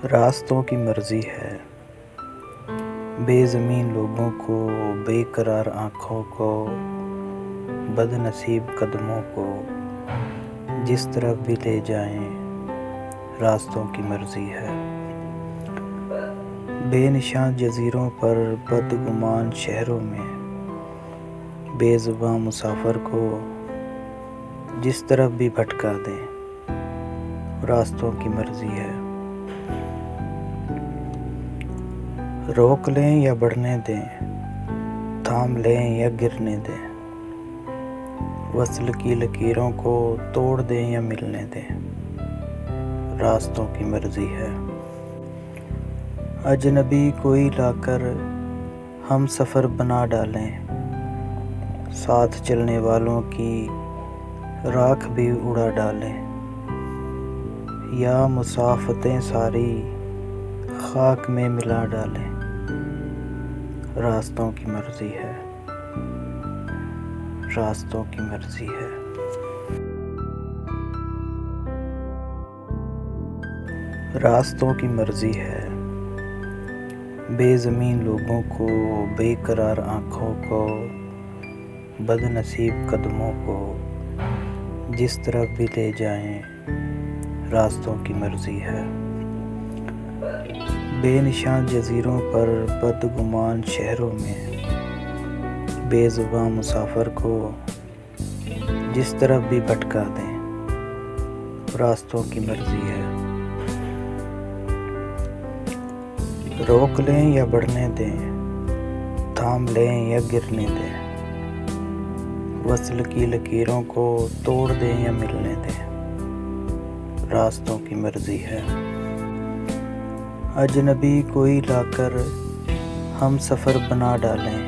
راستوں کی مرضی ہے، بے زمین لوگوں کو، بے قرار آنکھوں کو، بد نصیب قدموں کو جس طرف بھی لے جائیں راستوں کی مرضی ہے۔ بے نشاں جزیروں پر، بدگمان شہروں میں، بے زباں مسافر کو جس طرف بھی بھٹکا دیں راستوں کی مرضی ہے۔ روک لیں یا بڑھنے دیں، تھام لیں یا گرنے دیں، وصل کی لکیروں کو توڑ دیں یا ملنے دیں راستوں کی مرضی ہے۔ اجنبی کوئی لا کر ہم سفر بنا ڈالیں، ساتھ چلنے والوں کی راکھ بھی اڑا ڈالیں، یا مسافتیں ساری خاک میں ملا ڈالیں راستوں کی مرضی ہے۔ راستوں کی مرضی ہے۔ راستوں کی مرضی ہے، بے زمین لوگوں کو، بے قرار آنکھوں کو، بد نصیب قدموں کو جس طرف بھی لے جائیں راستوں کی مرضی ہے۔ بے نشاں جزیروں پر، بدگمان شہروں میں، بے زباں مسافر کو جس طرف بھی بھٹکا دیں راستوں کی مرضی ہے۔ روک لیں یا بڑھنے دیں، تھام لیں یا گرنے دیں، وصل کی لکیروں کو توڑ دیں یا ملنے دیں راستوں کی مرضی ہے۔ اجنبی کوئی لا کر ہم سفر بنا ڈالیں،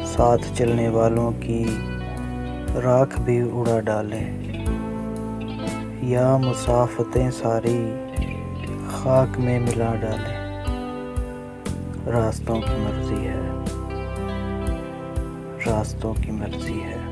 ساتھ چلنے والوں کی راکھ بھی اڑا ڈالیں، یا مسافتیں ساری خاک میں ملا ڈالیں راستوں کی مرضی ہے۔ راستوں کی مرضی ہے۔